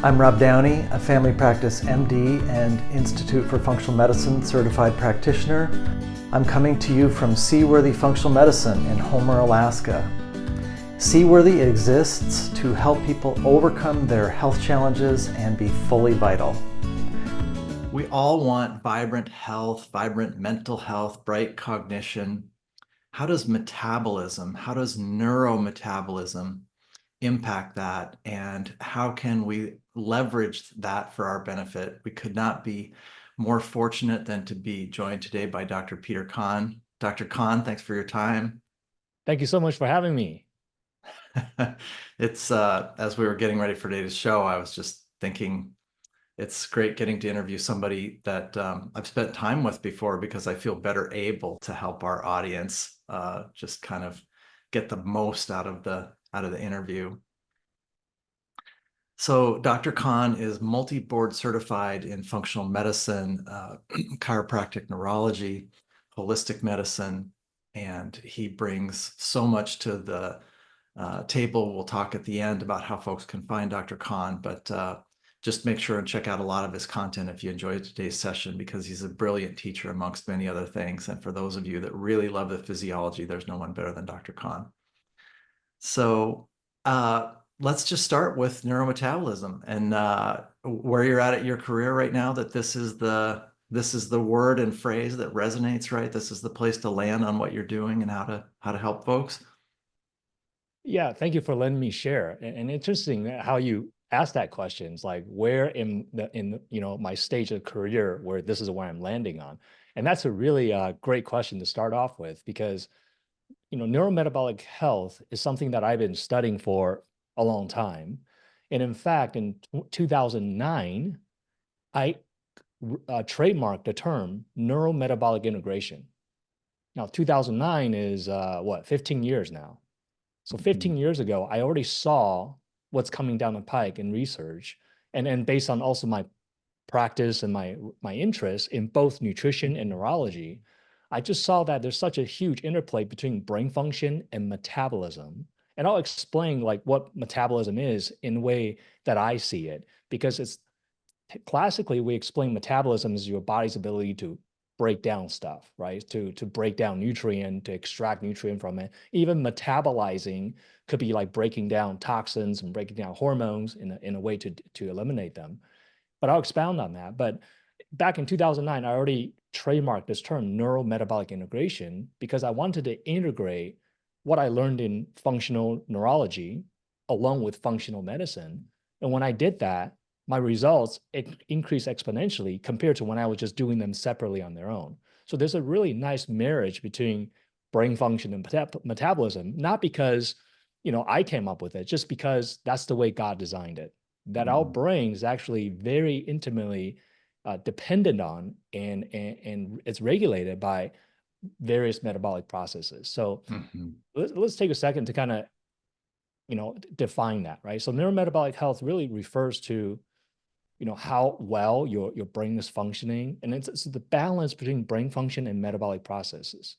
I'm Rob Downey, a family practice MD and Institute for Functional Medicine certified practitioner. I'm coming to you from Seaworthy Functional Medicine in Homer, Alaska. Seaworthy exists to help people overcome their health challenges and be fully vital. We all want vibrant health, vibrant mental health, bright cognition. How does metabolism, how does neurometabolism impact that, and how can we leverage that for our benefit? We could not be more fortunate than to be joined today by Dr. Peter Kahn. Dr. Kahn, thanks for your time. Thank you so much for having me. It's as we were getting ready for today's show, I was just thinking it's great getting to interview somebody that I've spent time with before, because I feel better able to help our audience just kind of get the most out of the interview. So Dr. Kahn is multi-board certified in functional medicine, chiropractic neurology, holistic medicine, and he brings so much to the table. We'll talk at the end about how folks can find Dr. Kahn, but just make sure and check out a lot of his content if you enjoyed today's session, because he's a brilliant teacher amongst many other things. And for those of you that really love the physiology, there's no one better than Dr. Kahn. So let's just start with neurometabolism and where you're at your career right now, that this is the word and phrase that resonates, right? This is the place to land on what you're doing and how to help folks. Yeah, thank you for letting me share. And interesting how you asked that question. It's like, where in my stage of career where this is where I'm landing on? And that's a really great question to start off with, because neurometabolic health is something that I've been studying for a long time. And in fact, in 2009, I trademarked the term neurometabolic integration. Now, 2009 is 15 years now. So 15 years ago, I already saw what's coming down the pike in research, and based on also my practice and my interest in both nutrition and neurology, I just saw that there's such a huge interplay between brain function and metabolism. And I'll explain like what metabolism is in a way that I see it, because it's classically we explain metabolism as your body's ability to break down stuff, right? To break down nutrient, to extract nutrient from it. Even metabolizing could be like breaking down toxins and breaking down hormones in a way to eliminate them. But I'll expound on that. But back in 2009, I already trademarked this term neurometabolic integration, because I wanted to integrate what I learned in functional neurology along with functional medicine. And when I did that, my results increased exponentially compared to when I was just doing them separately on their own. So there's a really nice marriage between brain function and metabolism, not because I came up with it, just because that's the way God designed it. That our brain is actually very intimately dependent on and it's regulated by various metabolic processes. So let's take a second to kind of define that, right? So neurometabolic health really refers to how well your brain is functioning, and it's the balance between brain function and metabolic processes.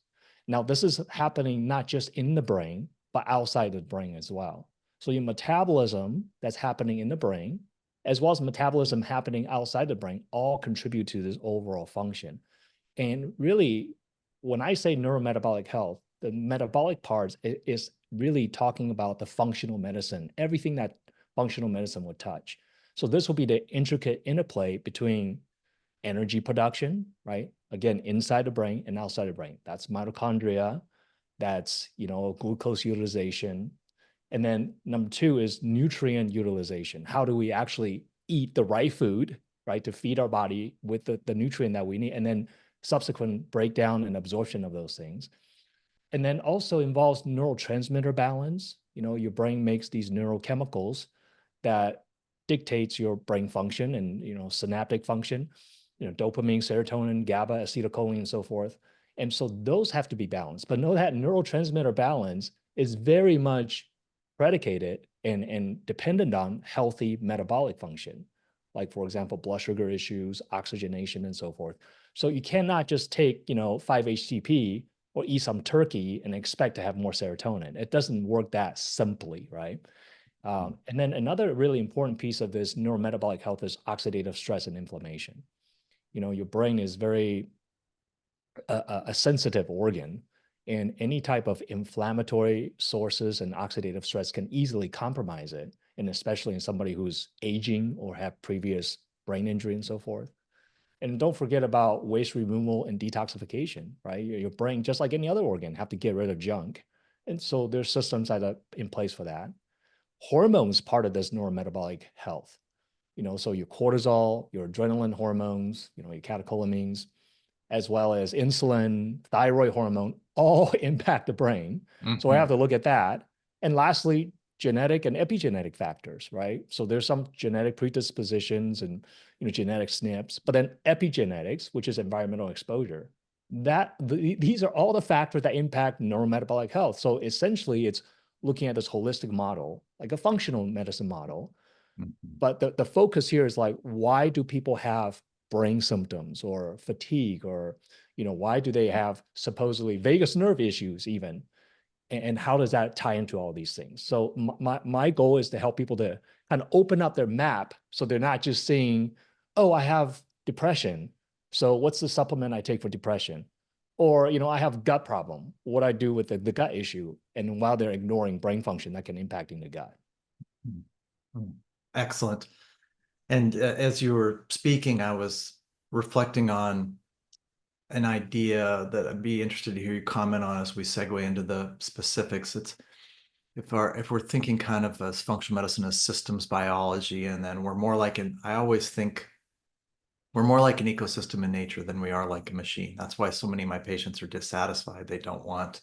Now, this is happening not just in the brain, but outside the brain as well. So your metabolism that's happening in the brain, as well as metabolism happening outside the brain, all contribute to this overall function. And really, when I say neurometabolic health, the metabolic part is really talking about the functional medicine, everything that functional medicine would touch. So this will be the intricate interplay between energy production, right? Again, inside the brain and outside the brain. That's mitochondria, that's glucose utilization. And then number two is nutrient utilization. How do we actually eat the right food, right, to feed our body with the nutrient that we need, and then subsequent breakdown and absorption of those things. And then also involves neurotransmitter balance. Your brain makes these neurochemicals that dictates your brain function and synaptic function, dopamine, serotonin, GABA, acetylcholine, and so forth. And so those have to be balanced. But know that neurotransmitter balance is very much predicated and dependent on healthy metabolic function, like, for example, blood sugar issues, oxygenation, and so forth. So you cannot just take 5-HTP or eat some turkey and expect to have more serotonin. It doesn't work that simply, right? Mm. And then another really important piece of this neurometabolic health is oxidative stress and inflammation. Your brain is very a sensitive organ, and any type of inflammatory sources and oxidative stress can easily compromise it, and especially in somebody who's aging or have previous brain injury and so forth. And don't forget about waste removal and detoxification, right? Your brain, just like any other organ, have to get rid of junk. And so there's systems that are in place for that. Hormones part of this neurometabolic health. So your cortisol, your adrenaline hormones, your catecholamines, as well as insulin, thyroid hormone, all impact the brain. So I have Mhm. to look at that. And lastly, genetic and epigenetic factors, right? So there's some genetic predispositions and genetic SNPs, but then epigenetics, which is environmental exposure, these are all the factors that impact neurometabolic health. So essentially, it's looking at this holistic model, like a functional medicine model, Mhm. but the focus here is like, why do people have brain symptoms or fatigue, or why do they have supposedly vagus nerve issues even, and how does that tie into all these things? So my goal is to help people to kind of open up their map, so they're not just saying, oh, I have depression, so what's the supplement I take for depression? Or I have gut problem, what I do with the gut issue, and while they're ignoring brain function that can impacting the gut. Mm. Mm. Excellent. And as you were speaking, I was reflecting on an idea that I'd be interested to hear you comment on as we segue into the specifics. It's if we're thinking kind of as functional medicine as systems biology, and then we're more like I always think we're more like an ecosystem in nature than we are like a machine. That's why so many of my patients are dissatisfied. They don't want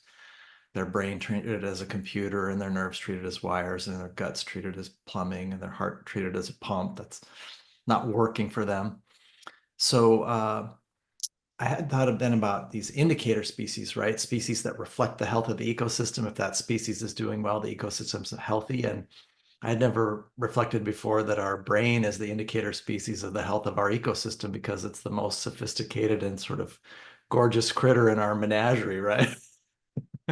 their brain treated as a computer and their nerves treated as wires and their guts treated as plumbing and their heart treated as a pump that's not working for them. So I had thought then about these indicator species, right? Species that reflect the health of the ecosystem. If that species is doing well, the ecosystem's healthy. And I had never reflected before that our brain is the indicator species of the health of our ecosystem because it's the most sophisticated and sort of gorgeous critter in our menagerie, right?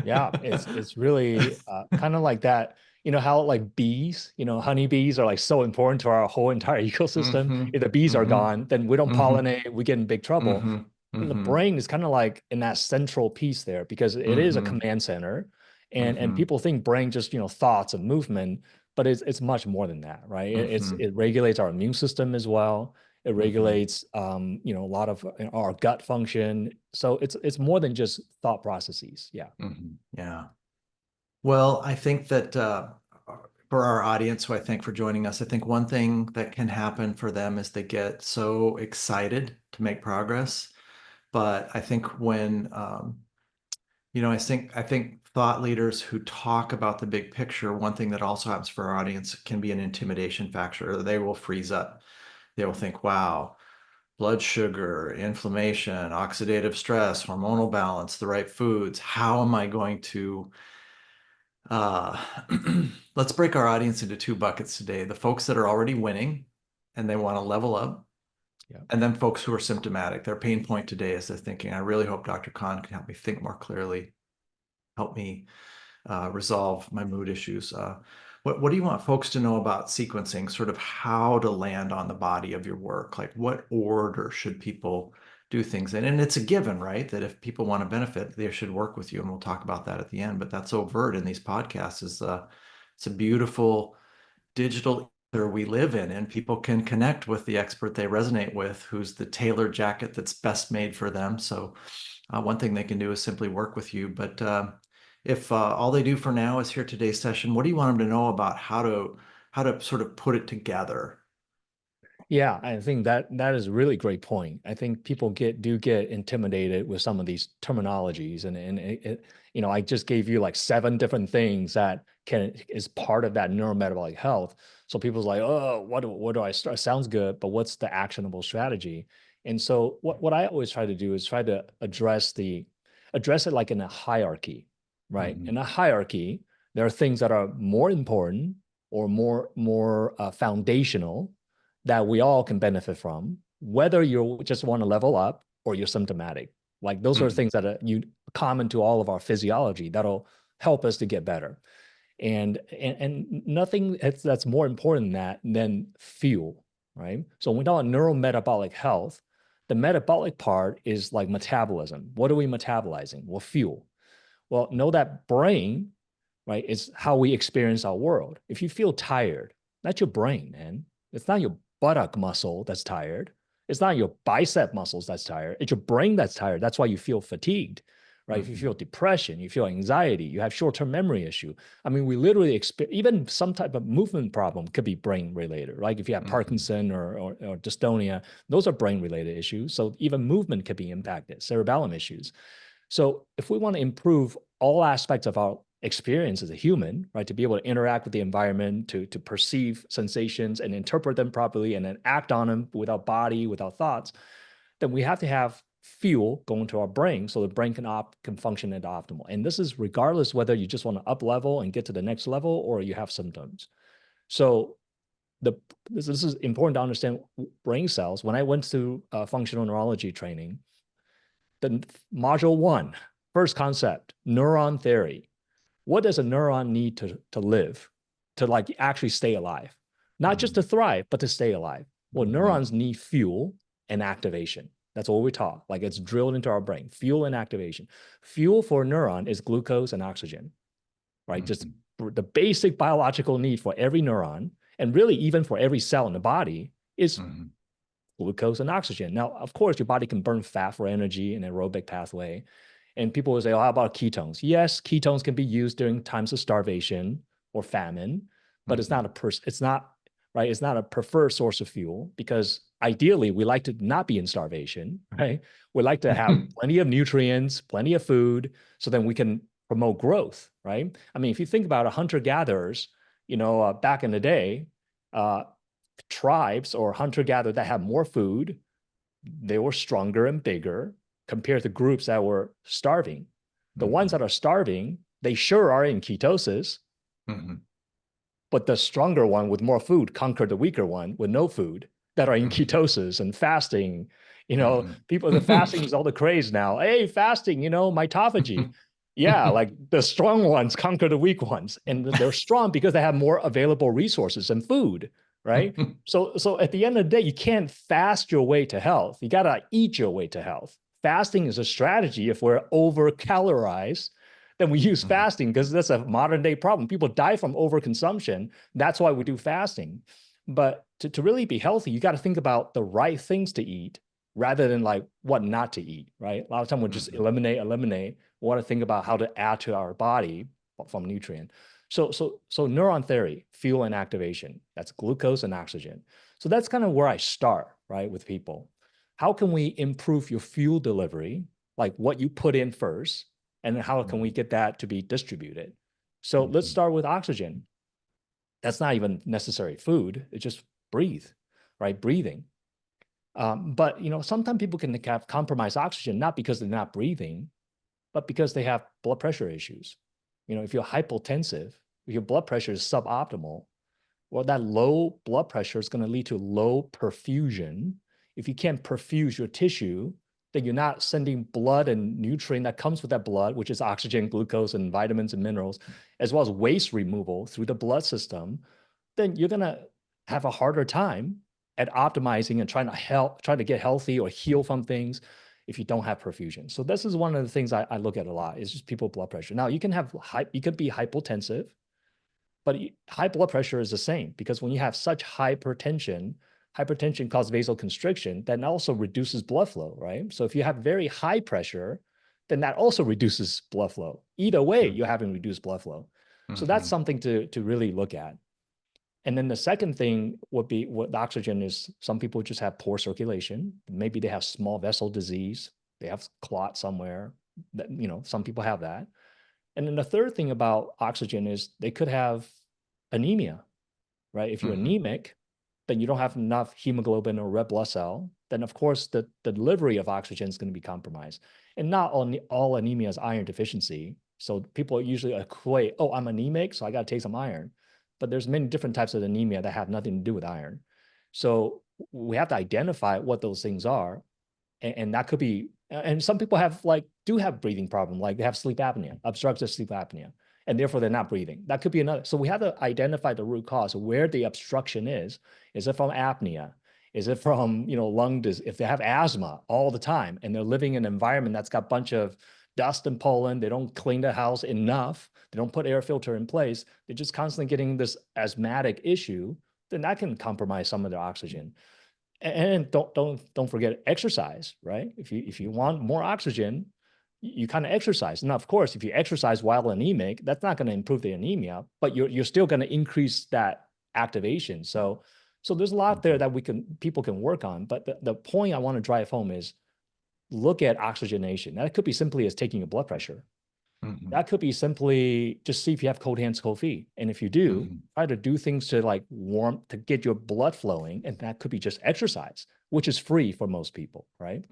Yeah, it's really kind of like that. How like bees, honeybees are like so important to our whole entire ecosystem. Mm-hmm. If the bees are Mm-hmm. gone, then we don't Mm-hmm. pollinate, we get in big trouble. Mm-hmm. And the Mm-hmm. brain is kind of like in that central piece there, because it is a Mm-hmm. command center, and Mm-hmm. people think brain just thoughts and movement, but it's much more than that, right? Mm-hmm. It regulates our immune system as well. It Mm-hmm. regulates a lot of our gut function. So it's more than just thought processes. Yeah. Mm-hmm. Yeah. Well, I think that for our audience, who I thank for joining us, I think one thing that can happen for them is they get so excited to make progress. But I think when I think thought leaders who talk about the big picture, one thing that also happens for our audience can be an intimidation factor. They will freeze up. They will think, wow, blood sugar, inflammation, oxidative stress, hormonal balance, the right foods. How am I going to uh, let's break our audience into two buckets today. The folks that are already winning and they want to level up, Yeah. and then folks who are symptomatic. Their pain point today is they're thinking, I really hope Dr. Khan can help me think more clearly, help me resolve my mood issues. What do you want folks to know about sequencing, sort of how to land on the body of your work? Like what order should people do things in? And it's a given, right? That if people want to benefit, they should work with you. And we'll talk about that at the end. But that's overt in these podcasts is it's a beautiful digital ether we live in, and people can connect with the expert they resonate with, who's the tailored jacket that's best made for them. So one thing they can do is simply work with you. But if all they do for now is hear today's session, what do you want them to know about how to sort of put it together? Yeah, I think that is a really great point. I think people get intimidated with some of these terminologies, and I just gave you like 7 different things that can is part of that neurometabolic health. So people's like, oh, what do I start? Sounds good, but what's the actionable strategy? And so what I always try to do is try to address it like in a hierarchy, right? Mhm. In a hierarchy, there are things that are more important or more foundational that we all can benefit from, whether you just want to level up or you're symptomatic. Like those are Mhm. things that are common to all of our physiology that'll help us to get better. And nothing that's more important than fuel, right? So when we talk about neurometabolic health, the metabolic part is like metabolism. What are we metabolizing? Well, fuel. Well, know that brain, right, is how we experience our world. If you feel tired, that's your brain, man. It's not your buttock muscle that's tired. It's not your bicep muscles that's tired. It's your brain that's tired. That's why you feel fatigued, right? If you feel depression, you feel anxiety, you have short-term memory issue. I mean, we literally experience, even some type of movement problem could be brain related, right? If you have Parkinson or dystonia, those are brain related issues. So even movement could be impacted, cerebellum issues. So if we want to improve all aspects of our experience as a human, right, to be able to interact with the environment, to perceive sensations and interpret them properly and then act on them with our body, with our thoughts, then we have to have fuel going to our brain so the brain can function at optimal. And this is regardless whether you just want to up level and get to the next level or you have symptoms. So this is important to understand brain cells. When I went to functional neurology training, the module 1, first concept, neuron theory. What does a neuron need to live, to like actually stay alive? Not just to thrive, but to stay alive. Well, neurons need fuel and activation. That's all we talk. Like it's drilled into our brain, fuel and activation. Fuel for a neuron is glucose and oxygen, right? Just the basic biological need for every neuron, and really even for every cell in the body, is glucose and oxygen. Now, of course, your body can burn fat for energy in an aerobic pathway. And people will say, oh, how about ketones? Yes, ketones can be used during times of starvation or famine, but it's not right? It's not a preferred source of fuel because ideally we like to not be in starvation, right? We like to have plenty of nutrients, plenty of food, so then we can promote growth, right? I mean, if you think about hunter-gatherers, back in the day, tribes or hunter-gatherer that had more food, they were stronger and bigger compared to groups that were starving. The ones that are starving, they sure are in ketosis, but the stronger one with more food conquered the weaker one with no food that are in ketosis and fasting. People, the fasting is all the craze now. Hey, fasting, mitophagy. Yeah, like the strong ones conquer the weak ones. And they're strong because they have more available resources and food, right? So at the end of the day, you can't fast your way to health. You got to eat your way to health. Fasting is a strategy. If we're over calorized, then we use fasting because that's a modern day problem. People die from overconsumption. That's why we do fasting. But to really be healthy, you got to think about the right things to eat rather than like what not to eat, right? A lot of time we'll just eliminate. We want to think about how to add to our body from nutrient. So neuron theory, fuel and activation, that's glucose and oxygen. So that's kind of where I start, right, with people. How can we improve your fuel delivery, like what you put in first, and how can we get that to be distributed? So let's start with oxygen. That's not even necessary food. It's just breathe, right? Breathing. But sometimes people can have compromised oxygen, not because they're not breathing, but because they have blood pressure issues. If you're hypotensive, if your blood pressure is suboptimal, well, that low blood pressure is going to lead to low perfusion. If you can't perfuse your tissue, then you're not sending blood and nutrient that comes with that blood, which is oxygen, glucose, and vitamins and minerals, as well as waste removal through the blood system, then you're going to have a harder time at optimizing and trying to get healthy or heal from things if you don't have perfusion. So this is one of the things I look at a lot is just people blood pressure. Now you could be hypotensive, but high blood pressure is the same because when you have such hypertension causes vasoconstriction, that also reduces blood flow, right? So if you have very high pressure, then that also reduces blood flow. Either way, you're having reduced blood flow. So that's something to really look at. And then the second thing would be what the oxygen is. Some people just have poor circulation. Maybe they have small vessel disease. They have clot somewhere. Some people have that. And then the third thing about oxygen is they could have anemia, right? If you're anemic, then you don't have enough hemoglobin or red blood cell, then of course the delivery of oxygen is going to be compromised. And not all anemia is iron deficiency. So people usually equate, oh, I'm anemic, so I got to take some iron. But there's many different types of anemia that have nothing to do with iron. So we have to identify what those things are. And that could be, and some people do have breathing problem, like they have sleep apnea, obstructive sleep apnea. and therefore they're not breathing. That could be another. So we have to identify the root cause of where the obstruction is. Is it from apnea? Is it from, lung disease? If they have asthma all the time and they're living in an environment that's got a bunch of dust and pollen, they don't clean the house enough, they don't put air filter in place, they're just constantly getting this asthmatic issue, then that can compromise some of their oxygen. And don't forget exercise, right? If you want more oxygen, you kind of exercise. Now, of course, if you exercise while anemic, that's not going to improve the anemia, but you're still going to increase that activation. So there's a lot there that people can work on. But the point I want to drive home is look at oxygenation. That could be simply as taking your blood pressure. That could be simply just see if you have cold hands, cold feet. And if you do, try to do things to like warm, to get your blood flowing. And that could be just exercise, which is free for most people, right?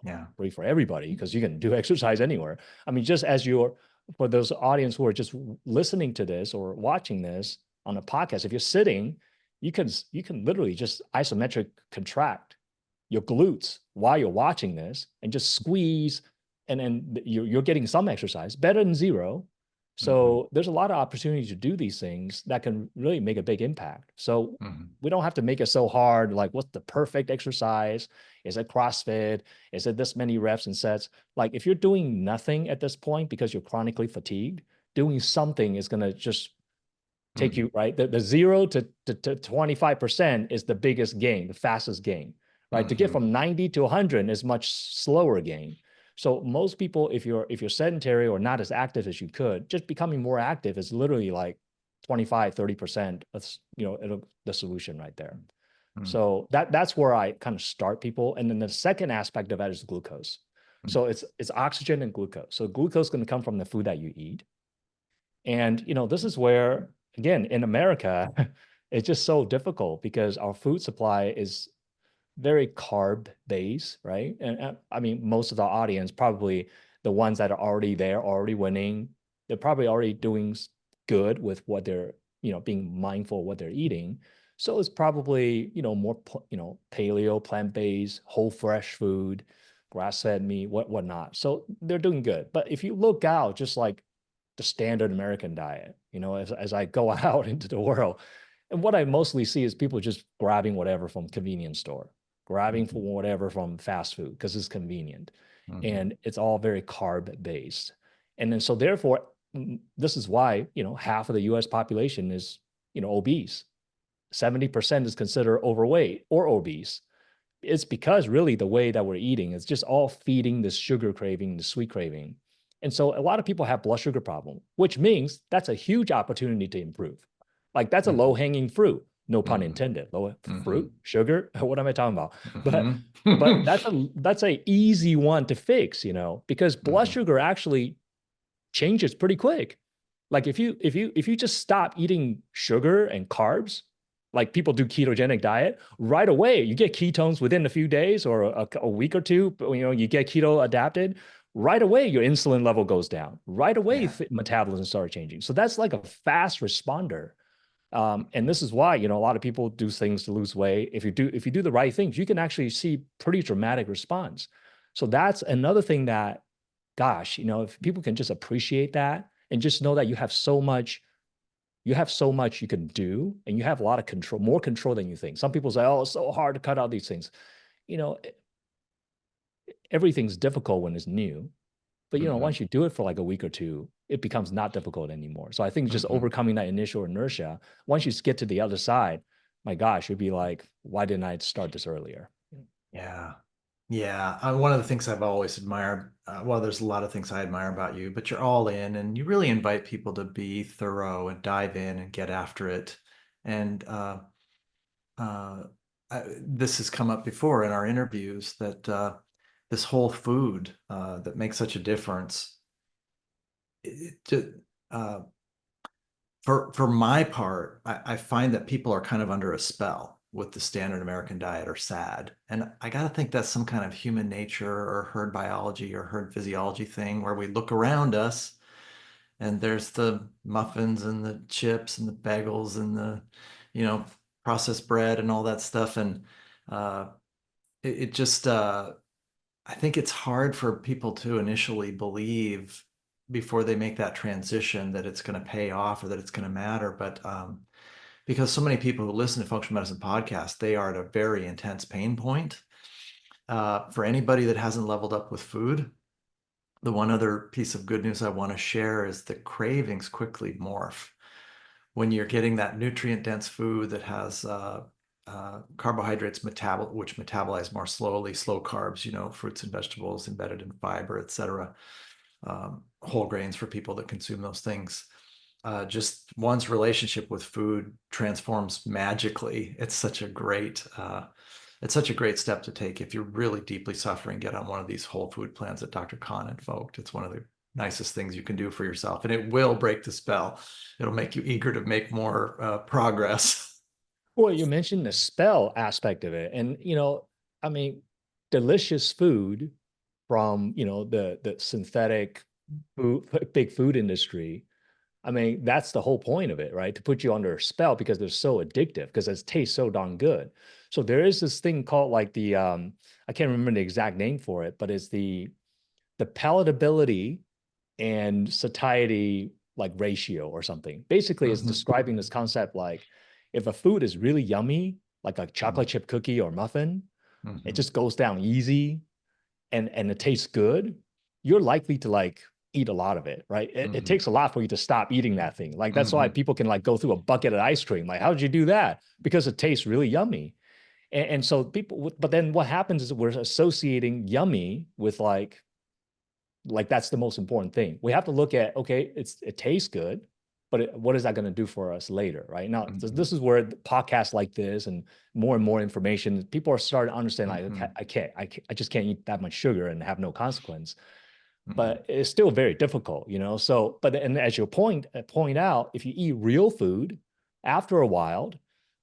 Yeah. Free for everybody because you can do exercise anywhere. I mean, just as for those audience who are just listening to this or watching this on a podcast, if you're sitting, you can literally just isometric contract your glutes while you're watching this and just squeeze, and then you're getting some exercise, better than zero. So there's a lot of opportunity to do these things that can really make a big impact. So we don't have to make it so hard, like what's the perfect exercise? Is it CrossFit? Is it this many reps and sets? Like if you're doing nothing at this point because you're chronically fatigued, doing something is going to just take you, right? The 0 to 25% is the biggest gain, the fastest gain, right? To get from 90 to 100 is much slower gain. So most people, if you're sedentary or not as active as you could, just becoming more active is literally like 25, 30% of, the solution right there. So that's where I kind of start people. And then the second aspect of that is glucose. So it's oxygen and glucose. So glucose is going to come from the food that you eat. And, this is where, again, in America, it's just so difficult because our food supply is very carb based, right? And I mean, most of the audience, probably the ones that are already there, already winning, they're probably already doing good with what they're, being mindful of what they're eating. So it's probably, more, paleo, plant-based, whole fresh food, grass-fed meat, whatnot. So they're doing good. But if you look out, just like the standard American diet, as I go out into the world, and what I mostly see is people just grabbing whatever from convenience store, grabbing for whatever from fast food because it's convenient, and it's all very carb based. And then so therefore, this is why half of the U.S. population is obese. 70% is considered overweight or obese. It's because really the way that we're eating is just all feeding this sugar craving, the sweet craving. And so a lot of people have blood sugar problem, which means that's a huge opportunity to improve. Like that's a low hanging fruit, no pun intended. Low fruit, sugar. What am I talking about? But that's a easy one to fix, because blood sugar actually changes pretty quick. Like if you just stop eating sugar and carbs, like people do ketogenic diet, right away you get ketones within a few days or a week or two. But, you get keto adapted. Right away, your insulin level goes down. Right away, metabolism starts changing. So that's like a fast responder. And this is why, a lot of people do things to lose weight. If you do the right things, you can actually see pretty dramatic response. So that's another thing that, gosh, if people can just appreciate that and just know that you have so much you can do, and you have a lot of control, more control than you think. Some people say, oh, it's so hard to cut out these things. Everything's difficult when it's new, but once you do it for like a week or two, it becomes not difficult anymore. So I think just overcoming that initial inertia, once you get to the other side, my gosh, you'd be like, why didn't I start this earlier? Yeah. Yeah. One of the things I've always admired, well, there's a lot of things I admire about you, but you're all in and you really invite people to be thorough and dive in and get after it. And uh, this has come up before in our interviews that this whole food that makes such a difference. Uh, for my part, I find that people are kind of under a spell with the standard American diet or SAD. And I got to think that's some kind of human nature or herd biology or herd physiology thing where we look around us and there's the muffins and the chips and the bagels and the, processed bread and all that stuff. And uh, it just, I think it's hard for people to initially believe before they make that transition that it's going to pay off or that it's going to matter. But because so many people who listen to functional medicine podcasts, they are at a very intense pain point. For anybody that hasn't leveled up with food, the one other piece of good news I want to share is that cravings quickly morph. When you're getting that nutrient-dense food that has carbohydrates which metabolize more slowly, slow carbs, fruits and vegetables embedded in fiber, etc., whole grains for people that consume those things. Just one's relationship with food transforms magically. It's such a great step to take if you're really deeply suffering. Get on one of these whole food plans that Dr. Kahn invoked. It's one of the nicest things you can do for yourself, and it will break the spell. It'll make you eager to make more progress. Well, you mentioned the spell aspect of it, and I mean, delicious food from the synthetic food, big food industry. I mean, that's the whole point of it, right? To put you under a spell because they're so addictive, because it tastes so darn good. So there is this thing called like the I can't remember the exact name for it, but it's the palatability and satiety like ratio or something. Basically, it's Mhm. describing this concept like if a food is really yummy, like a chocolate Mhm. chip cookie or muffin, it Mhm. just goes down easy and it tastes good, you're likely to like eat a lot of it, right? It Mhm. takes a lot for you to stop eating that thing. Like that's why Mhm. people can like go through a bucket of ice cream. Like, how did you do that? Because it tastes really yummy. And so people, but then what happens is we're associating yummy with like that's the most important thing. We have to look at, okay, it tastes good, but what is that going to do for us later, right? Now, Mhm. this is where podcasts like this and more information, people are starting to understand like, okay, Mhm. I just can't eat that much sugar and have no consequence. Mhm. But it's still very difficult, So, but and as you point out, if you eat real food, after a while,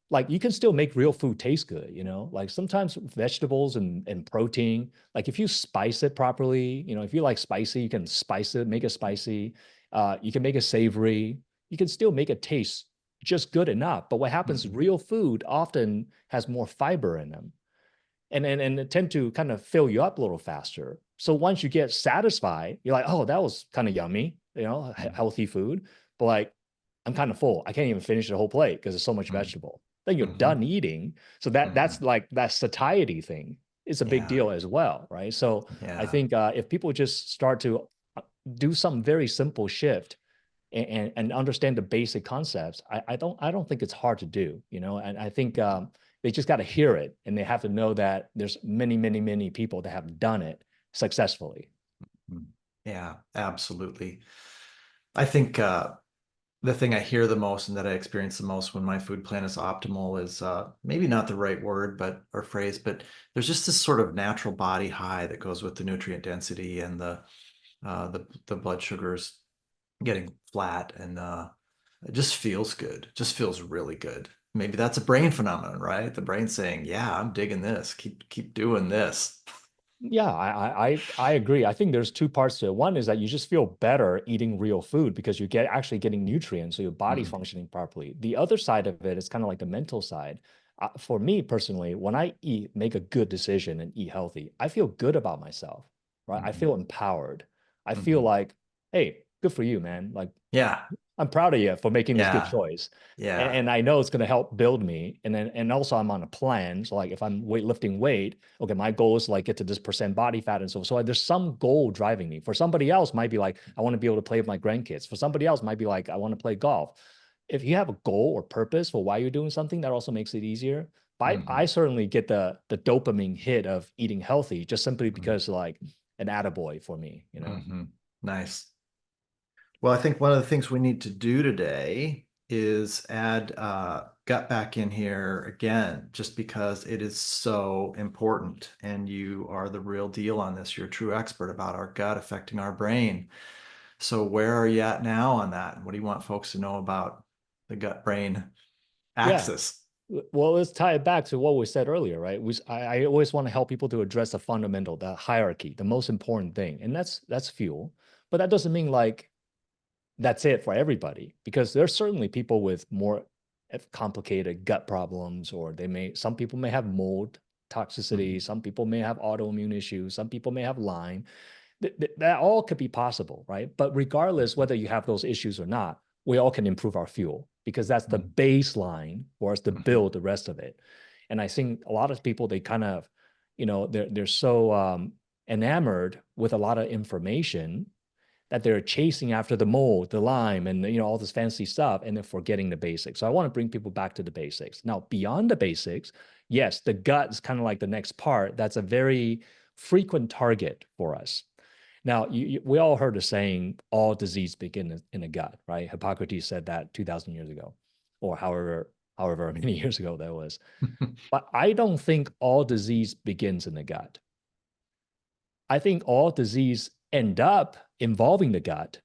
like you can still make real food taste good, Like sometimes vegetables and protein, like if you spice it properly, if you like spicy, you can spice it, make it spicy. You can make it savory. You can still make it taste just good enough. But what happens, Mhm. real food often has more fiber in them and it tend to kind of fill you up a little faster. So once you get satisfied, you're like, oh, that was kind of yummy, Mhm. healthy food. But like, I'm kind of full. I can't even finish the whole plate because there's so much Mhm. vegetable. Then you're Mhm. done eating. So that's Mhm. like that satiety thing is a big Yeah. deal as well, right? So I Yeah. think if people just start to do some very simple shift and understand the basic concepts, I don't think it's hard to do, And I think they just got to hear it, and they have to know that there's many people that have done it successfully. Mhm. Yeah, absolutely. I think the thing I hear the most and that I experience the most when my food plan is optimal is maybe not the right word, but or phrase, but there's just this sort of natural body high that goes with the nutrient density and the blood sugars getting flat, and it just feels good. It just feels really good. Maybe that's a brain phenomenon, right? The brain saying, "Yeah, I'm digging this. Keep doing this." Yeah, I agree. I think there's two parts to it. One is that you just feel better eating real food because you get actually getting nutrients, so your body's Mhm. functioning properly. The other side of it is kind of like the mental side. For me personally, when I eat, make a good decision and eat healthy, I feel good about myself, right? I Mhm. feel empowered. I feel Mhm. like, hey, good for you, man. Like Yeah, I'm proud of you for making this good yeah, choice. And, yeah. and I know it's going to help build me. And also I'm on a plan. So like if I'm lifting weight, okay, my goal is to like get to this percent body fat and so there's some goal driving me. For somebody else might be like, I want to be able to play with my grandkids. For somebody else might be like, I want to play golf. If you have a goal or purpose for why you're doing something, that also makes it easier. But I Mhm. certainly get the dopamine hit of eating healthy just simply Mhm. because like an attaboy for me. Mhm. Nice. Well, I think one of the things we need to do today is add gut back in here again, just because it is so important. And you are the real deal on this. You're a true expert about our gut affecting our brain. So, where are you at now on that? What do you want folks to know about the gut brain Yeah. axis? Well, let's tie it back to what we said earlier, right? I always want to help people to address the fundamental, the hierarchy, the most important thing, and that's fuel. But that doesn't mean like that's it for everybody, because there's certainly people with more complicated gut problems, or some people may have mold toxicity, Mhm. some people may have autoimmune issues, some people may have Lyme. That all could be possible, right? But regardless whether you have those issues or not, we all can improve our fuel because that's the baseline for us to build the rest of it. And I think a lot of people, they kind of, they're so enamored with a lot of information that they're chasing after the mold, the lime, and all this fancy stuff, and they're forgetting the basics. So I want to bring people back to the basics. Now, beyond the basics, yes, the gut is kind of like the next part. That's a very frequent target for us. Now, we all heard the saying, all disease begins in the gut, right? Hippocrates said that 2,000 years ago, or however many years ago that was. But I don't think all disease begins in the gut. I think all disease end up involving the gut.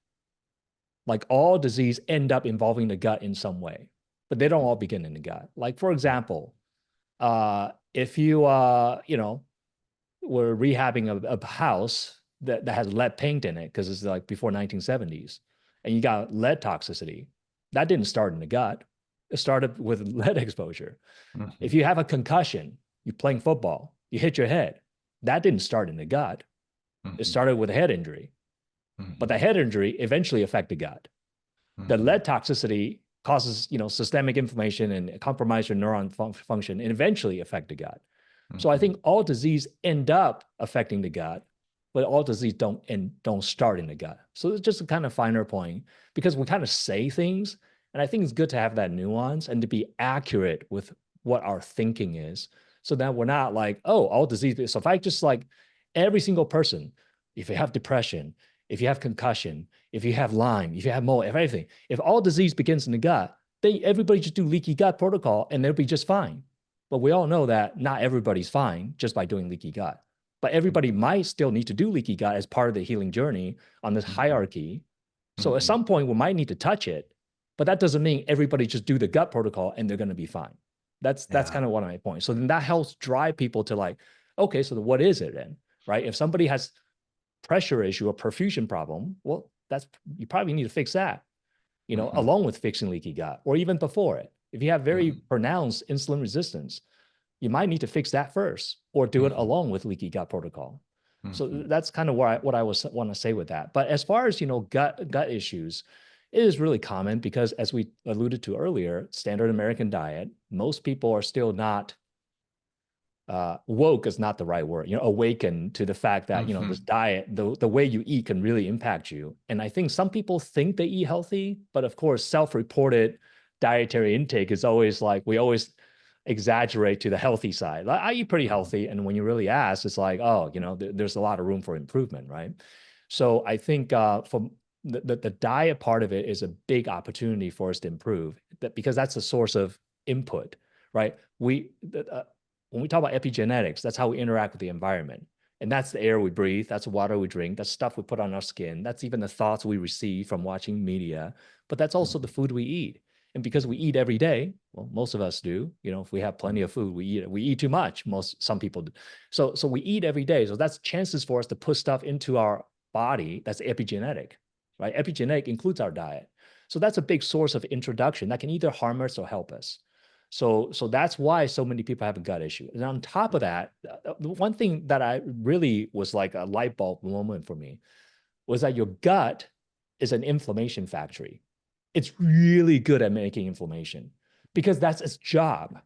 Like all disease end up involving the gut in some way, but they don't all begin in the gut. Like, for example, if you, were rehabbing a house that has lead paint in it, because it's like before 1970s, and you got lead toxicity, that didn't start in the gut. It started with lead exposure. If you have a concussion, you're playing football, you hit your head, that didn't start in the gut. It started with a head injury. But the head injury eventually affects the gut. The lead toxicity causes, systemic inflammation and compromise your neuron function and eventually affect the gut. So I think all disease end up affecting the gut, but all disease don't start in the gut. So it's just a kind of finer point because we kind of say things, and I think it's good to have that nuance and to be accurate with what our thinking is, so that we're not like, oh, all disease. So if I just like every single person, if you have depression, if you have concussion, if you have Lyme, if you have mold, if everything, if all disease begins in the gut, then everybody just do leaky gut protocol and they'll be just fine. But we all know that not everybody's fine just by doing leaky gut. But everybody might still need to do leaky gut as part of the healing journey on this hierarchy. So at some point we might need to touch it, but that doesn't mean everybody just do the gut protocol and they're going to be fine. That's kind of one of my points. So then that helps drive people to like, okay, so what is it then, right? If somebody has pressure issue or perfusion problem, well, you probably need to fix that, along with fixing leaky gut, or even before it. If you have very pronounced insulin resistance, you might need to fix that first, or do it along with leaky gut protocol. So that's kind of what I want to say with that. But as far as gut issues, it is really common because, as we alluded to earlier, standard American diet, most people are still not woke is not the right word, awakened to the fact that, this diet, the way you eat can really impact you. And I think some people think they eat healthy, but of course, self-reported dietary intake is always like, we always exaggerate to the healthy side. Like, I eat pretty healthy. And when you really ask, it's like, oh, there's a lot of room for improvement, right? So I think from the diet part of it is a big opportunity for us to improve, because that's a source of input, right? When we talk about epigenetics, that's how we interact with the environment. And that's the air we breathe, that's the water we drink, that's stuff we put on our skin, that's even the thoughts we receive from watching media, but that's also the food we eat. And because we eat every day, well, most of us do, if we have plenty of food, we eat too much, some people do. So we eat every day. So that's chances for us to put stuff into our body that's epigenetic, right? Epigenetic includes our diet. So that's a big source of introduction that can either harm us or help us. So that's why so many people have a gut issue. And on top of that, the one thing that I really was like a light bulb moment for me was that your gut is an inflammation factory. It's really good at making inflammation because that's its job.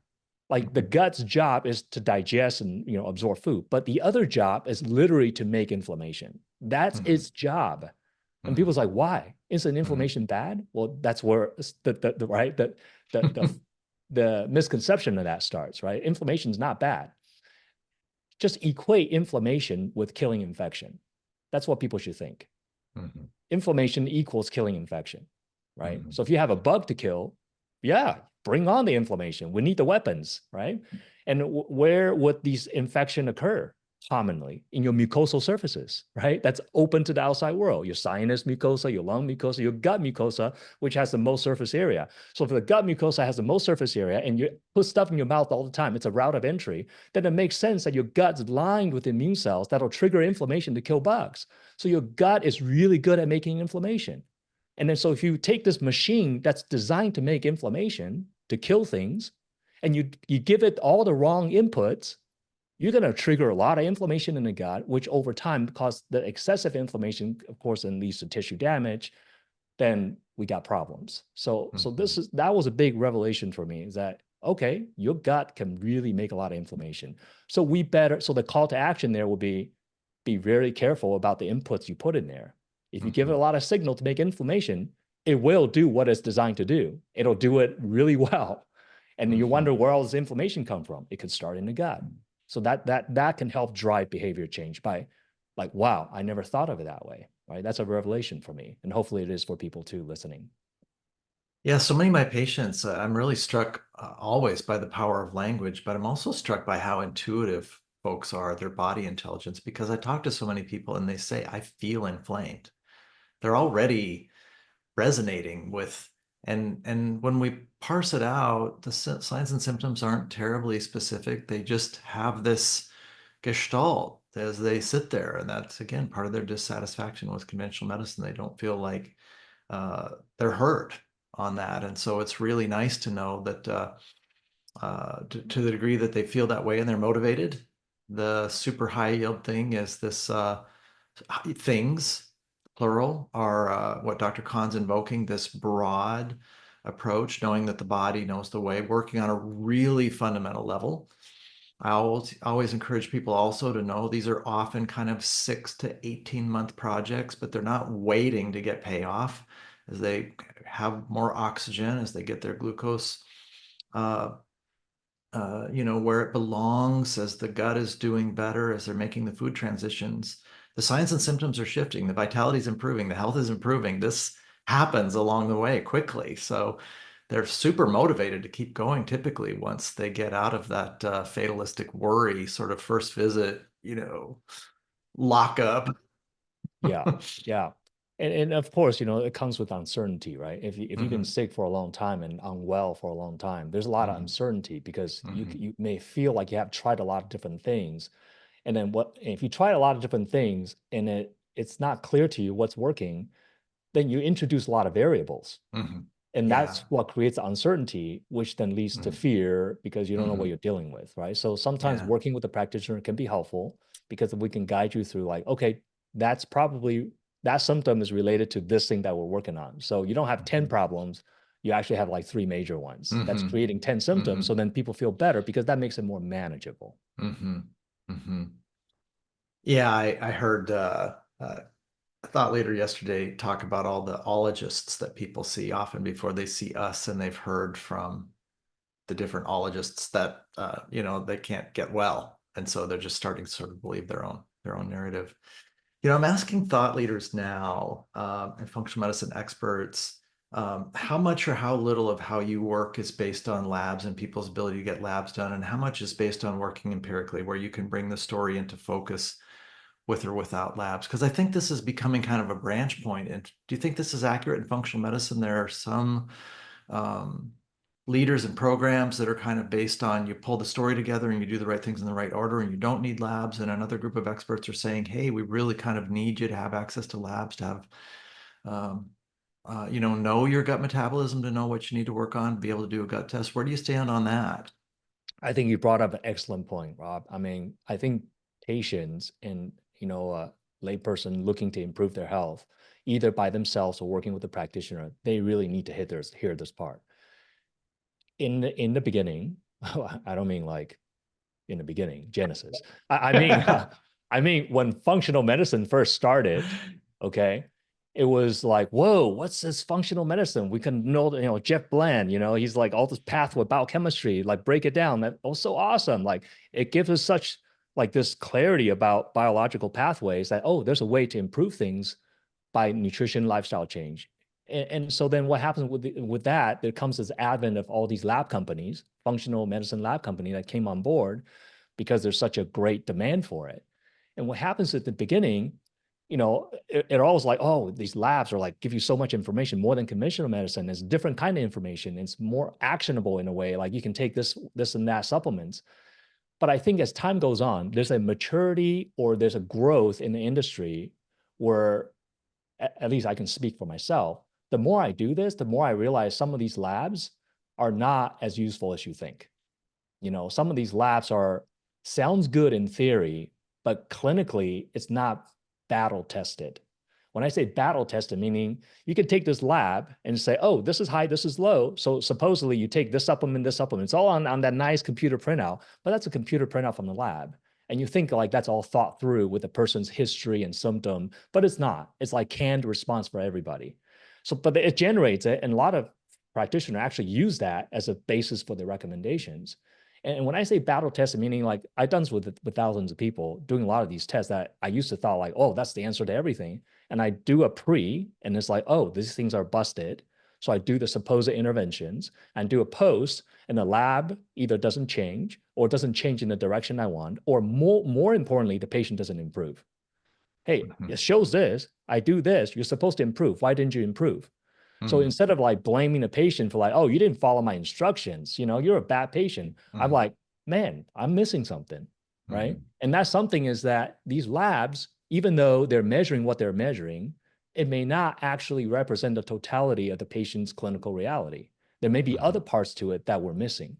Like the gut's job is to digest and absorb food, but the other job is literally to make inflammation. That's its job. And people's like, why? Isn't inflammation bad? Well, that's where the misconception of that starts, right? Inflammation is not bad. Just equate inflammation with killing infection. That's what people should think. Inflammation equals killing infection, right? So if you have a bug to kill, yeah, bring on the inflammation. We need the weapons, right? And where would these infection occur? Commonly in your mucosal surfaces, right? That's open to the outside world. Your sinus mucosa, your lung mucosa, your gut mucosa, which has the most surface area. So if the gut mucosa has the most surface area and you put stuff in your mouth all the time, it's a route of entry, then it makes sense that your gut's lined with immune cells that'll trigger inflammation to kill bugs. So your gut is really good at making inflammation. And then so if you take this machine that's designed to make inflammation, to kill things, and you give it all the wrong inputs, you're going to trigger a lot of inflammation in the gut, which over time cause the excessive inflammation, of course, then leads to tissue damage. Then we got problems. So Mhm. that was a big revelation for me, is that okay, your gut can really make a lot of inflammation. So the call to action there will be very careful about the inputs you put in there. If you give it a Mhm. lot of signal to make inflammation, it will do what it's designed to do. It'll do it really well. And then you Mhm. wonder where all this inflammation come from. It could start in the gut. So that can help drive behavior change by like, wow, I never thought of it that way. Right. That's a revelation for me. And hopefully it is for people too listening. Yeah, so many of my patients, I'm really struck always by the power of language, but I'm also struck by how intuitive folks are, their body intelligence, because I talk to so many people and they say, I feel inflamed. They're already resonating with, and when we parse it out, the signs and symptoms aren't terribly specific. They just have this gestalt as they sit there. And that's, again, part of their dissatisfaction with conventional medicine. They don't feel like they're heard on that. And so it's really nice to know that to the degree that they feel that way and they're motivated, the super high yield thing is this things, plural, are what Dr. Kahn's invoking, this broad approach, knowing that the body knows the way, working on a really fundamental level. I always encourage people also to know these are often kind of 6 to 18 month projects, but they're not waiting to get payoff as they have more oxygen, as they get their glucose, uh, where it belongs, as the gut is doing better, as they're making the food transitions. The signs and symptoms are shifting. The vitality is improving. The health is improving. This happens along the way quickly. So they're super motivated to keep going typically once they get out of that fatalistic worry sort of first visit, lockup. Yeah. Yeah. And of course, it comes with uncertainty, right? If you've been Hmm. sick for a long time and unwell for a long time, there's a lot of Hmm. uncertainty because Hmm. you may feel like you have tried a lot of different things. And then if you try a lot of different things and it's not clear to you what's working, then you introduce a lot of variables. Hmm. And Yeah. that's what creates uncertainty, which then leads to Hmm. fear because you don't know what Hmm. you're dealing with, right? So sometimes Yeah. working with a practitioner can be helpful because we can guide you through like, okay, that's probably that symptom is related to this thing that we're working on. So you don't have 10 Hmm. problems, you actually have like three major ones. That's Hmm. creating 10 symptoms. So Hmm. then people feel better because that makes it more manageable. Hmm. Hmm. Yeah, I heard a thought leader yesterday talk about all the ologists that people see often before they see us, and they've heard from the different ologists that they can't get well, and so they're just starting to sort of believe their own narrative. I'm asking thought leaders now and functional medicine experts how much or how little of how you work is based on labs and people's ability to get labs done, and how much is based on working empirically, where you can bring the story into focus with or without labs? Because I think this is becoming kind of a branch point. And do you think this is accurate in functional medicine? There are some um, leaders and programs that are kind of based on you pull the story together and you do the right things in the right order and you don't need labs. And another group of experts are saying, hey, we really kind of need you to have access to labs to have, um, know your gut metabolism, to know what you need to work on, be able to do a gut test. Where do you stand on that? I think you brought up an excellent point, Rob. I mean, I think patients and a layperson looking to improve their health, either by themselves or working with a practitioner, they really need to hear this part. In the beginning, I don't mean like in the beginning, Genesis. I mean, I mean when functional medicine first started, okay, it was like, whoa, what's this functional medicine? We can know, Jeff Bland, he's like all this pathway biochemistry, like break it down. That was so awesome. Like it gives us such like this clarity about biological pathways that, oh, there's a way to improve things by nutrition, lifestyle change. And so then what happens with that, there comes this advent of all these lab companies, functional medicine lab company that came on board because there's such a great demand for it. And what happens at the beginning, it always like, oh, these labs are like give you so much information more than conventional medicine. It's a different kind of information. It's more actionable in a way. Like you can take this and that supplements. But I think as time goes on, there's a maturity or there's a growth in the industry where at least I can speak for myself. The more I do this, the more I realize some of these labs are not as useful as you think. Some of these labs are sounds good in theory, but clinically, it's not battle tested. When I say battle tested, meaning you can take this lab and say, oh, this is high, this is low. So supposedly you take this supplement, this supplement. It's all on that nice computer printout, but that's a computer printout from the lab. And you think like that's all thought through with a person's history and symptom, but it's not. It's like canned response for everybody. So, but it generates it, and a lot of practitioners actually use that as a basis for their recommendations. And when I say battle test, meaning like I've done this with thousands of people doing a lot of these tests that I used to thought like, oh, that's the answer to everything. And I do a pre, and it's like, oh, these things are busted. So I do the supposed interventions and do a post, and the lab either doesn't change or doesn't change in the direction I want, or more importantly, the patient doesn't improve. Hey, Mhm. it shows this. I do this. You're supposed to improve. Why didn't you improve? So Mhm. instead of like blaming the patient for like, oh, you didn't follow my instructions, you're a bad patient. I'm Mhm. like, man, I'm missing something, right? Mhm. And that something is that these labs, even though they're measuring what they're measuring, it may not actually represent the totality of the patient's clinical reality. There may be other Mhm. parts to it that we're missing,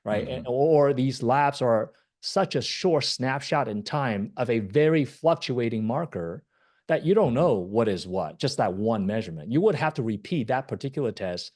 right? Mhm. Or these labs are such a short snapshot in time of a very fluctuating marker that you don't Mhm. know what is what, just that one measurement. You would have to repeat that particular test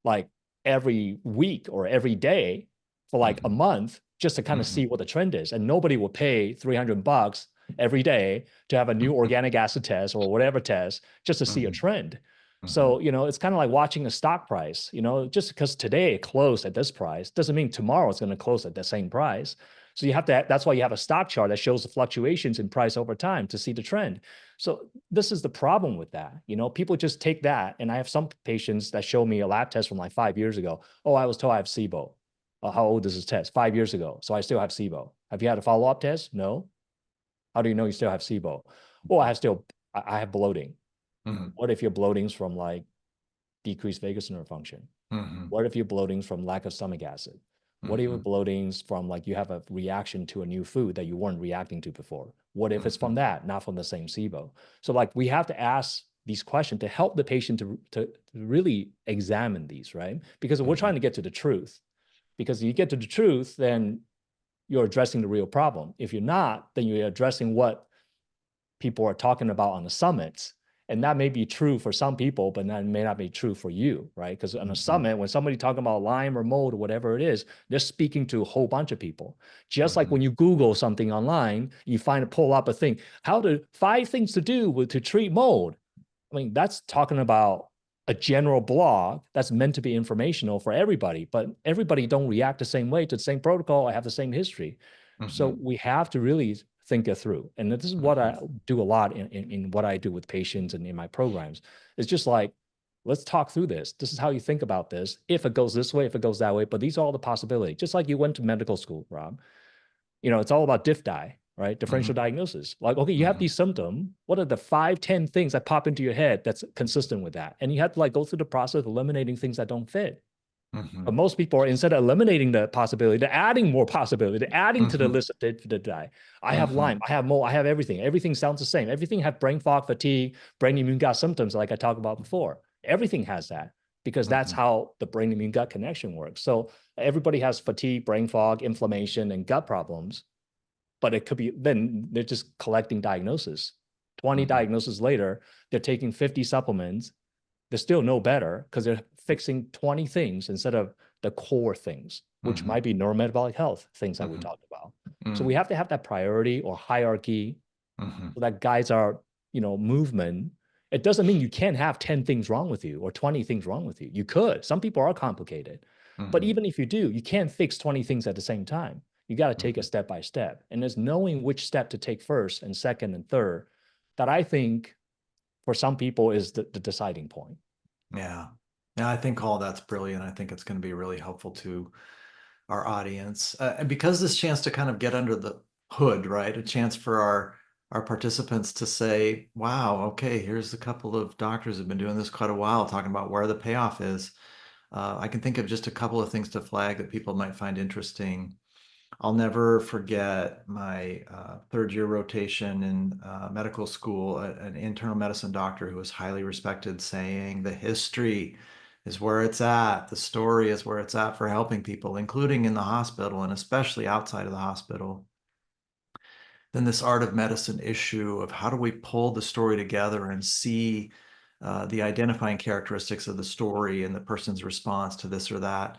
like every week or every day for like a Mhm. month just to kind of Mhm. see what the trend is. And nobody will pay $300 every day to have a new organic acid test or whatever test just to see a Mhm. trend. Mhm. So, it's kind of like watching a stock price, just because today it closed at this price doesn't mean tomorrow it's going to close at the same price. So you have to, that's why you have a stock chart that shows the fluctuations in price over time to see the trend. So this is the problem with that. People just take that. And I have some patients that show me a lab test from like 5 years ago. Oh, I was told I have SIBO. How old is this test? 5 years ago. So I still have SIBO. Have you had a follow-up test? No. How do you know you still have SIBO? Oh, I have bloating. Mhm. What if your bloating's from like decreased vagus nerve function? Mhm. What if your bloating's from lack of stomach acid? What if your Mhm. bloating's from like you have a reaction to a new food that you weren't reacting to before? What if it's from Mhm. that, not from the same SIBO? So like we have to ask these questions to help the patient to really examine these, right? Because we're Mhm. trying to get to the truth. Because you get to the truth, then you're addressing the real problem. If you're not, then you're addressing what people are talking about on the summits. And that may be true for some people, but that may not be true for you, right? Because on a Mhm. summit, when somebody talking about Lyme or mold or whatever it is, they're speaking to a whole bunch of people. Just like Mhm. when you Google something online, you pull up a thing, five things to do to treat mold. I mean, that's talking about a general blog that's meant to be informational for everybody, but everybody don't react the same way to the same protocol. I have the same history. So Mhm. we have to really think it through. And this is what I Mhm. do a lot in what I do with patients and in my programs. It's just like, let's talk through this. This is how you think about this. If it goes this way, if it goes that way, but these are all the possibilities. Just like you went to medical school, Rob, it's all about DIFDI, right? Differential Mhm. diagnosis. Like, okay, you have Mhm. these symptoms. What are the 5, 10 things that pop into your head that's consistent with that? And you have to like go through the process of eliminating things that don't fit. But Mhm. most people are, instead of eliminating the possibility, they're adding more possibility. They're adding to the Mhm. list of DIFDI. I have Mhm. Lyme, I have mold, I have everything. Everything sounds the same. Everything have brain fog, fatigue, brain immune gut symptoms, like I talked about before. Everything has that because that's Mhm. how the brain immune gut connection works. So everybody has fatigue, brain fog, inflammation, and gut problems, but it could be then they're just collecting diagnosis. 20 Mhm. diagnoses later, they're taking 50 supplements. They're still no better because they're fixing 20 things instead of the core things, which might Mhm. be neurometabolic health things that we Mhm. talked about. So we Mhm. have to have that priority or hierarchy Mhm. so that guides our, movement. It doesn't mean you can't have 10 things wrong with you or 20 things wrong with you. You could. Some people are complicated. But Mhm. even if you do, you can't fix 20 things at the same time. You got to take it Mhm. step by step. And there's knowing which step to take first and second and third that I think for some people is the deciding point. Yeah. Yeah, I think all that's brilliant. I think it's going to be really helpful to our audience. And because this chance to kind of get under the hood, right? A chance for our participants to say, wow, okay, here's a couple of doctors who've been doing this quite a while, talking about where the payoff is. I can think of just a couple of things to flag that people might find interesting. I'll never forget my third year rotation in medical school, an internal medicine doctor who was highly respected saying the history is where it's at. The story is where it's at for helping people, including in the hospital and especially outside of the hospital. then this art of medicine issue of how do we pull the story together and see the identifying characteristics of the story and the person's response to this or that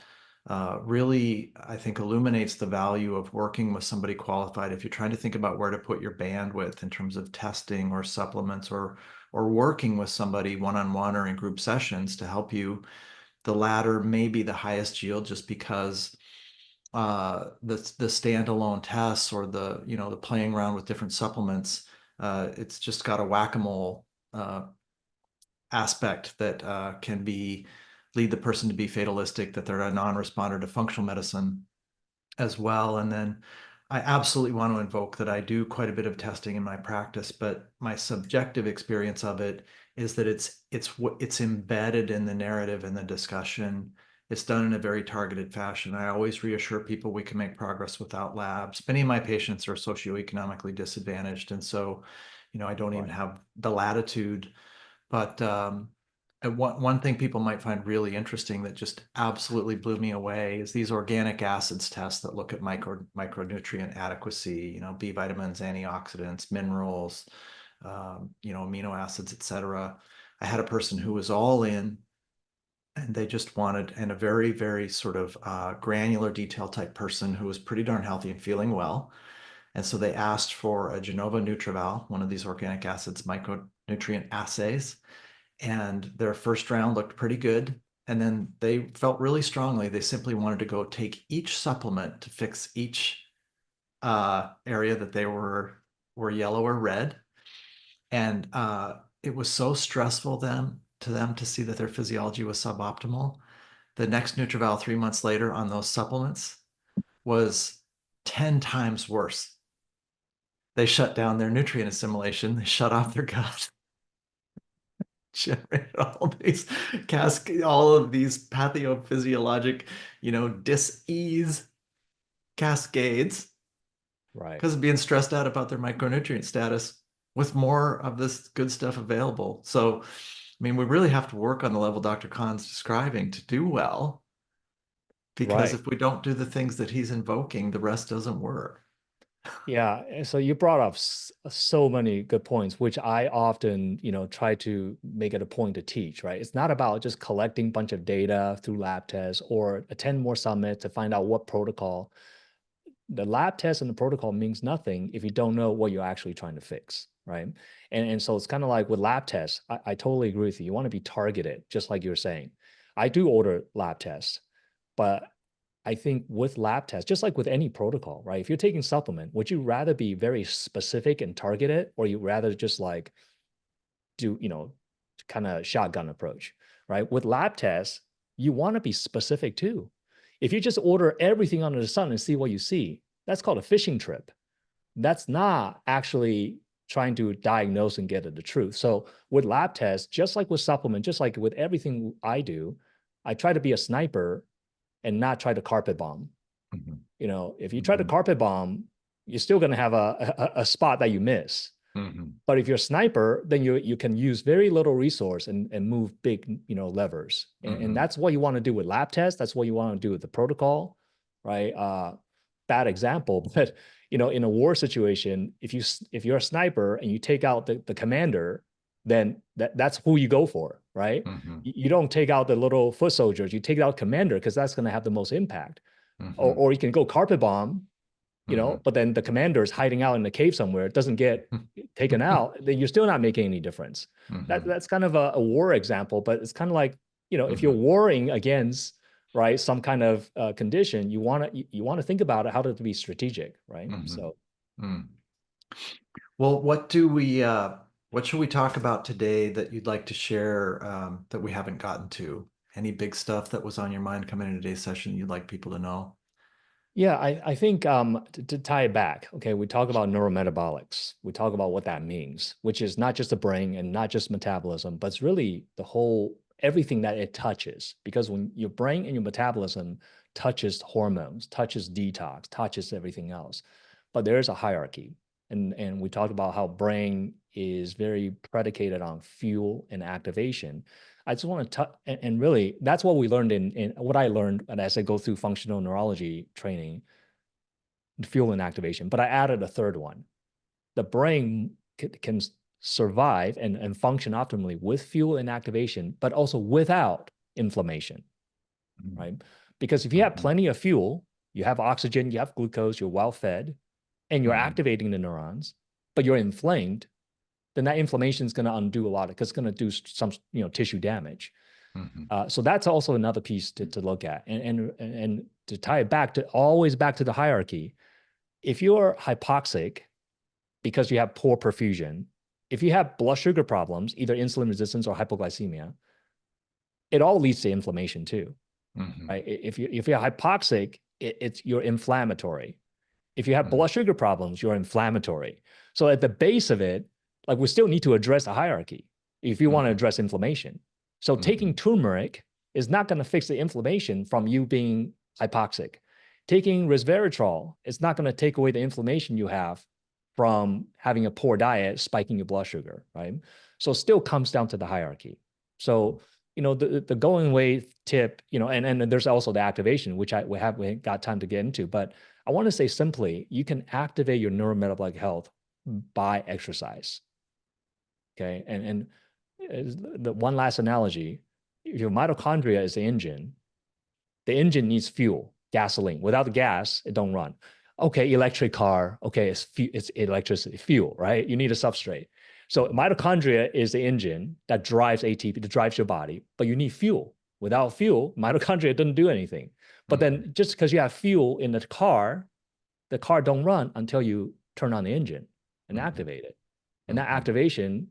really, I think, illuminates the value of working with somebody qualified. If you're trying to think about where to put your bandwidth in terms of testing or supplements or working with somebody one-on-one or in group sessions to help you, the latter may be the highest yield just because the standalone tests or the playing around with different supplements, it's just got a whack-a-mole aspect that can lead the person to be fatalistic, that they're a non-responder to functional medicine as well. And then I absolutely want to invoke that I do quite a bit of testing in my practice, but my subjective experience of it is that it's embedded in the narrative and the discussion. It's done in a very targeted fashion. I always reassure people we can make progress without labs. Many of my patients are socioeconomically disadvantaged, and so, I don't even have the latitude. But one thing people might find really interesting that just absolutely blew me away is these organic acids tests that look at micronutrient adequacy, B vitamins, antioxidants, minerals, amino acids, etc. I had a person who was all in, and they just wanted, and a very, very sort of granular detail type person who was pretty darn healthy and feeling well. And so they asked for a Genova Nutraval, one of these organic acids micronutrient assays. And their first round looked pretty good. And then they felt really strongly they simply wanted to go take each supplement to fix each area that they were yellow or red. And it was so stressful to them to see that their physiology was suboptimal. The next Nutraval 3 months later on those supplements was 10 times worse. They shut down their nutrient assimilation. They shut off their gut. Generated all of these pathophysiologic, dis-ease cascades Right. because of being stressed out about their micronutrient status with more of this good stuff available. So, I mean, we really have to work on the level Dr. Khan's describing to do well, because Right. if we don't do the things that he's invoking, the rest doesn't work. Yeah, and so you brought up so many good points, which I often, try to make it a point to teach, right? It's not about just collecting a bunch of data through lab tests or attend more summits to find out what protocol. The lab test and the protocol means nothing if you don't know what you're actually trying to fix, right? And so it's kind of like with lab tests, I totally agree with you. You want to be targeted, just like you're saying. I do order lab tests, but I think with lab tests, just like with any protocol, right? If you're taking supplement, would you rather be very specific and targeted, or you rather just like do, kind of shotgun approach, right? With lab tests, you want to be specific too. If you just order everything under the sun and see what you see, that's called a fishing trip. That's not actually trying to diagnose and get at the truth. So with lab tests, just like with supplement, just like with everything I do, I try to be a sniper and not try to carpet bomb. Mhm. If you try to Mhm. carpet bomb, you're still going to have a spot that you miss. Mhm. But if you're a sniper, then you can use very little resource and move big, levers. And Mhm. that's what you want to do with lab tests. That's what you want to do with the protocol, right? Bad example, but in a war situation, if you're a sniper and you take out the commander, then that's who you go for, right? Mhm. You don't take out the little foot soldiers. You take out commander because that's going to have the most impact. Mhm. Or you can go carpet bomb, Mhm. but then the commander is hiding out in the cave somewhere, it doesn't get taken out, then you're still not making any difference. Mhm. That's kind of a war example, but it's kind of like, if you're Mhm. warring against, right, some kind of condition, you want to think about it, how to be strategic, right? Mhm. So Mhm. Well, what should we talk about today that you'd like to share that we haven't gotten to? Any big stuff that was on your mind coming into today's session you'd like people to know? yeah, I think to tie it back, okay, we talk about neurometabolics. We talk about what that means, which is not just the brain and not just metabolism, but it's really the whole everything that it touches. Because when your brain and your metabolism touches hormones, touches detox, touches everything else, but there is a hierarchy. And we talked about how brain is very predicated on fuel and activation. I just want to and really that's what we learned in what I learned as I go through functional neurology training, fuel and activation. But I added a third one, the brain can survive and function optimally with fuel and activation, but also without inflammation, right? Because if you have plenty of fuel, you have oxygen, you have glucose, you're well fed, and you're activating the neurons, but you're inflamed, then that inflammation is going to undo a lot because it's going to do some tissue damage. So that's also another piece to look at. And to tie it back to the hierarchy, if you're hypoxic because you have poor perfusion, if you have blood sugar problems, either insulin resistance or hypoglycemia, it all leads to inflammation too, right? If you're hypoxic, you're inflammatory. If you have blood sugar problems, you're inflammatory. So at the base of it, like, we still need to address the hierarchy if you want to address inflammation. So taking turmeric is not going to fix the inflammation from you being hypoxic. Taking resveratrol is not going to take away the inflammation you have from having a poor diet, spiking your blood sugar, right? So it still comes down to the hierarchy. So, the going away tip, and there's also the activation, which we haven't got time to get into, but I want to say simply, you can activate your neurometabolic health by exercise. Okay. And the one last analogy, your mitochondria is the engine needs fuel, gasoline. Without the gas, it don't run. Okay, electric car, okay, it's electricity, fuel, right? You need a substrate. So mitochondria is the engine that drives ATP, that drives your body, but you need fuel. Without fuel, mitochondria doesn't do anything. But then just because you have fuel in the car don't run until you turn on the engine and activate it. And that activation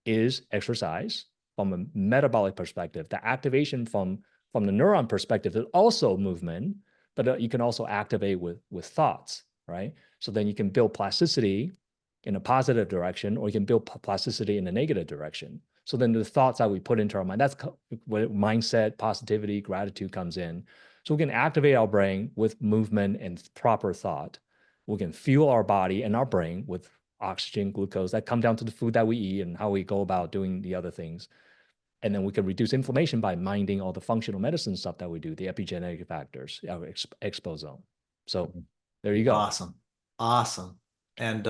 is exercise from a metabolic perspective. The activation from the neuron perspective is also movement, but you can also activate with thoughts, right? So then you can build plasticity in a positive direction, or you can build plasticity in a negative direction. So then the thoughts that we put into our mind, that's where mindset, positivity, gratitude comes in. So we can activate our brain with movement and proper thought. We can fuel our body and our brain with oxygen, glucose, that come down to the food that we eat and how we go about doing the other things. And then we can reduce inflammation by minding all the functional medicine stuff that we do, the epigenetic factors, our exposome. So there you go. Awesome. And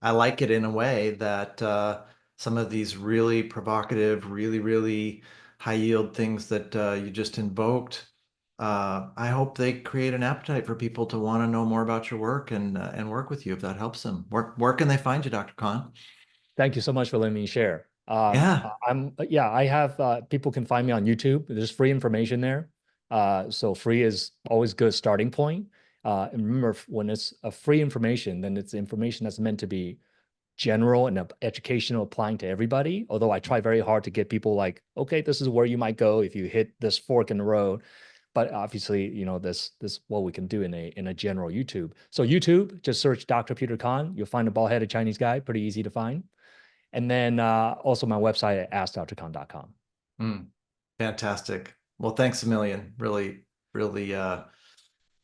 I like it in a way that some of these really provocative, really, really high yield things that you just invoked, I hope they create an appetite for people to want to know more about your work and work with you if that helps them. Where can they find you, Dr. Kahn? Thank you so much for letting me share. Yeah. I have people can find me on YouTube. There's free information there. So free is always a good starting point. And remember, when it's a free information, then it's information that's meant to be general and educational, applying to everybody. Although I try very hard to get people like, okay, this is where you might go if you hit this fork in the road. But obviously, this what we can do in a general YouTube. So YouTube, just search Dr. Peter Kahn. You'll find a bald-headed Chinese guy, pretty easy to find. And then also my website at askdrkahn.com. Fantastic. Well, thanks a million. Really, really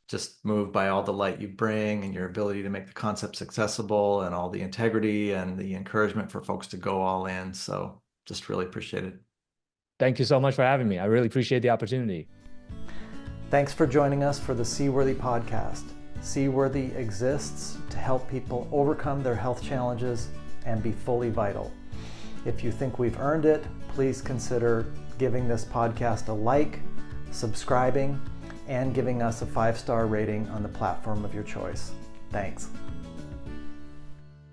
just moved by all the light you bring and your ability to make the concepts accessible and all the integrity and the encouragement for folks to go all in. So just really appreciate it. Thank you so much for having me. I really appreciate the opportunity. Thanks for joining us for the Seaworthy podcast. Seaworthy exists to help people overcome their health challenges and be fully vital. If you think we've earned it, please consider giving this podcast a like, subscribing, and giving us a 5-star rating on the platform of your choice. Thanks.